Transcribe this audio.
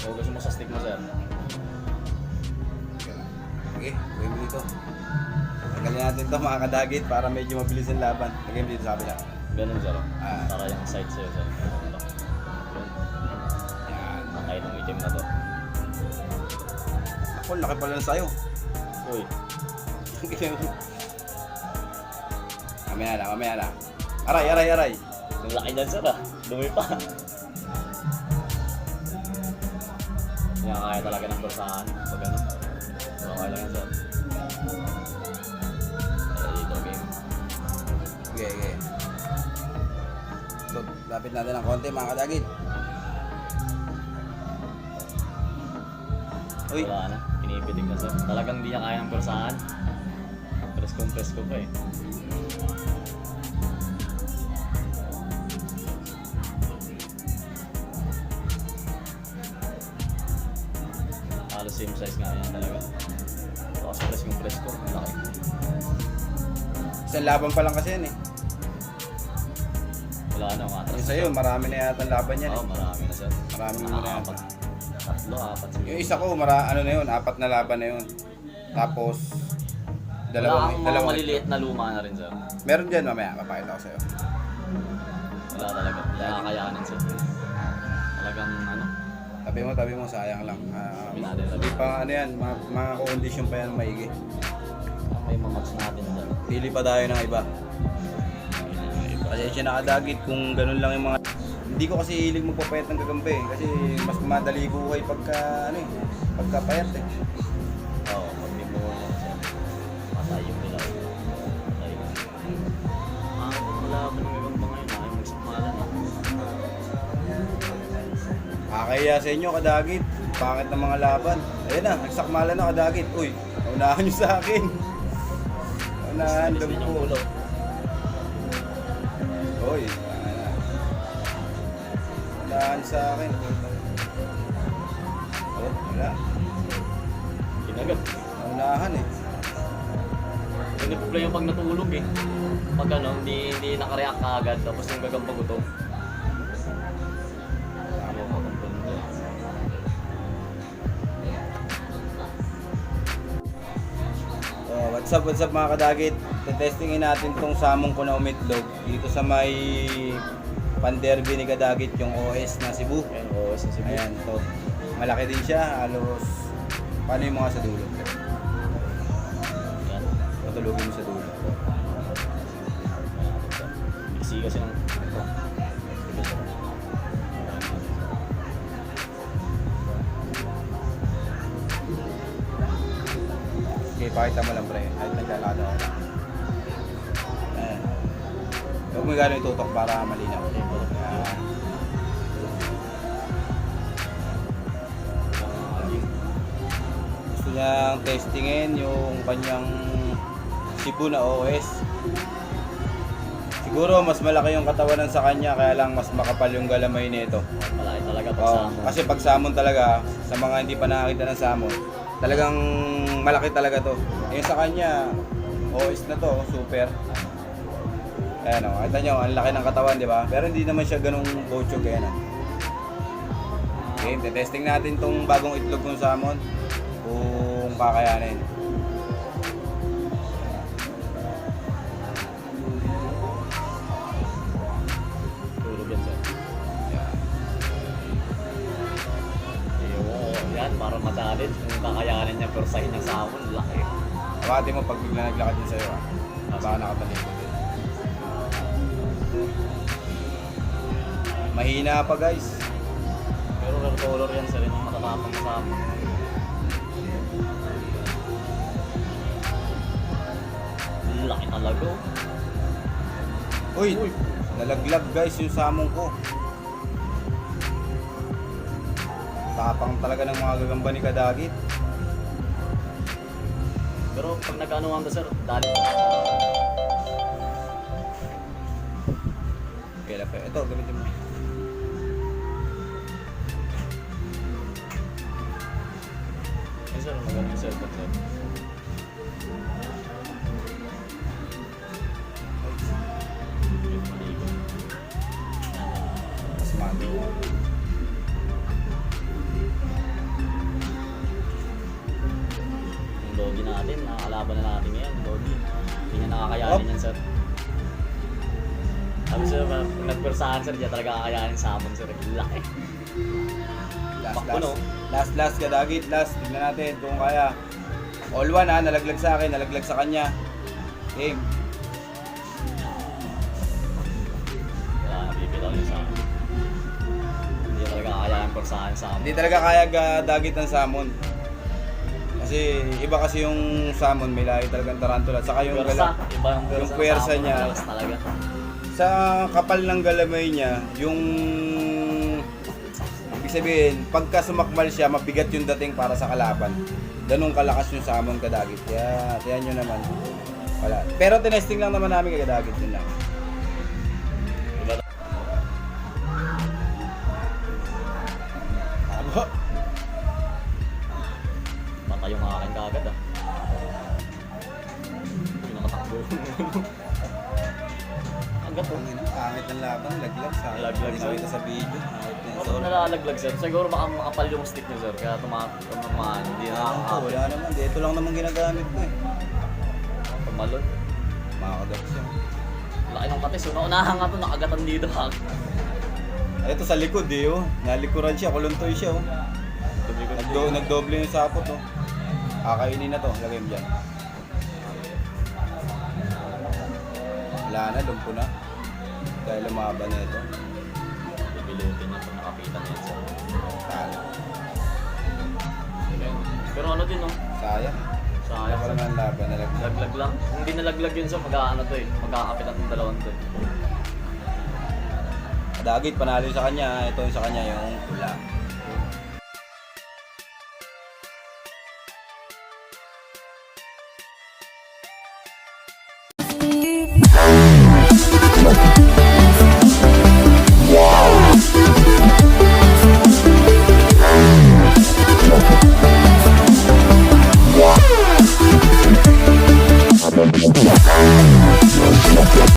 O gusto mo sa stick mo, sir? Okay, gawin mo dito. Tanggalin natin to mga kadagit para medyo mabilis ang laban. Lagay mo dito sa kabila. Ganun, sir. Ah. Para yung side sa'yo, sir. Yun. Yan. Nakay ng itim na to. Ako, laki pala na sa'yo. Uy, Mamaya na. Aray. ang laki dyan, sir, ah. Dumi pa. Yan, kaya talaga ng bursahan. Pag ano. Okay lang yan, sir. Dito, game. Okay. So, lapit natin ng konti mga kadagit. Uy, Wala na. Pinipitig na, sir. Talagang hindi niya kaya ng bursahan. Presko pa eh. Halos same size nga yan talaga. Kasi presko. Ang laki. isang laban pa lang kasi yan eh. Wala na, umatras. Yung sa'yo, marami na yata ang laban yan Oo, eh. marami na, sir. Marami na yata. Apat. Tatlo, apat siguro. Yung isa ko, ano na yun, 4 na laban na yun. Tapos, Wala kang mga dalawang maliliit na luma na rin, sir. Meron dyan mamaya, papakita ko sa'yo. Wala talaga. Wala kakayanin, sir. Talagang ano. Tabi mo, sayang lang. Sabi natin, Hindi pa ano yan, mga condition pa yan maigi. May mamats natin, sir. Pili pa tayo ng iba. Kasi siya nakadagit kung ganun lang yung mga... Hindi ko kasi hilig magpapayat ng gagampi eh. Kasi mas madali buhay pagka payat eh. Oo, pag di mo, sir. Patay yung nila. Patay yung wala ba nang ibang mga yun? Ayaw magsakmalan. Nakakaya sa inyo kadagit. Pangit ng mga laban. Ayun na, nagsakmalan na kadagit. Uy, naunahan nyo sa akin. Naunahan, Gusto niyo dampo. ulo. Uy, naunahan sa akin. Oh, wala. Kinagat. Naunahan eh. Hindi po yung pag natulog eh. Pag ano, hindi nakareact ka agad. Tapos yung gagampag ito. What's up mga kadagit? Testingin natin tong samong ko na umitlog dito sa may Panderby ni kadagit, yung OS na Cebu. Ayan, oo, sa Cebu. Ayan to. Malaki din siya, halos paano yung mga sa dulo? Ayan. Patulogin mo sa dulo. Iksi kasi ng Okay, pakita mo lang pre, kahit naglalakad ako. Ayan. Huwag mo gano'ng itutok para malinaw. Ayan. Gusto niyang testingin yung kanyang Cebu na OS. Siguro mas malaki yung katawan sa kanya, kaya lang mas makapal yung galamay nito. malaki talaga pag Oo, sa kasi pag salmon talaga, sa mga hindi pa nakakita ng salmon, talagang malaki talaga to. Eh sa kanya, OS na to, super. Ayan o, kita nyo, ang laki ng katawan, di ba? Pero hindi naman siya ganung bocho kaya na. Okay, testing natin tong bagong itlog ng salmon kung kakayanin. tulog yan, sir. Yan, para ma-challenge kung kakayanin niya persahin ng salmon, laki. Abati mo pag bigla naglakad din sa'yo, baka nakatalikod din. Mahina pa guys. Pero rare color yan, sir, yung matatapang na salmon. Laki talaga. Uy, nalaglag guys yung salmon ko. Tapang talaga ng mga gagamba ni kadagit. Pero pag nag-ano ka, sir, dali. Okay lang pa. Ito, gamitin mo. marami. Yung Logi natin, nakakalaban na natin ngayon, Logi. Hindi niya nakakayanin yan, sir. Sabi sir, pag nagpersahan sir, diyan talaga kakayanin sa amon sir. Laki. Bakbo, no? Last kadagit, last. Tignan natin kung kaya. All one ha, nalaglag sa akin, nalaglag sa kanya. Game. Wala, nabibilaw niya sa amin. Hindi talaga kakayanin persahan sa amon. Hindi talaga kaya dagit ng salmon. Kasi iba kasi yung salmon, may lahi talagang tarantula. Saka yung Persa, iba yung persa. yung puwersa niya. Talaga. Sa kapal ng galamay niya, yung ibig sabihin, pagka sumakmal siya, mabigat yung dating para sa kalaban. Ganun kalakas yung salmon kadagit. Kaya, tiyan nyo naman. Wala. Pero tinesting lang naman namin kadagit yun lang. Diba? Abo. Patay yung akin kagad ah. Hindi nakatakbo. Agad po. Pangit ng laban, laglag sa Laglag, Hindi nakita sa video. Bakit nalalaglag sir? Siguro baka makapal yung stick niyo sir, kaya tumamaan, hindi nakakapit. Wala naman, dito lang naman ginagamit ko eh. Tumalon. Makakagat siya. Laki ng katis, una-unahan nga to, nakagatan dito ha. Ito sa likod eh, oh. Nalikuran siya, kuluntoy siya, oh. Nagdoble yung sapot, oh. Kakainin na to, lagay mo dyan. Wala na, lumpo na. Dahil lumaban na ito. Bibilutin niya kung nakapitan yan sir. Talo. Pero ano din no? Sayang. Sayang Wala sir. naman laban, nalaglag. Laglag lang. Kung hindi nalaglag yun sir, mag-aano to eh. Magkakapitan ng dalawang to eh. Dagit, panalo yung sa kanya. Ito yung sa kanya, yung pula.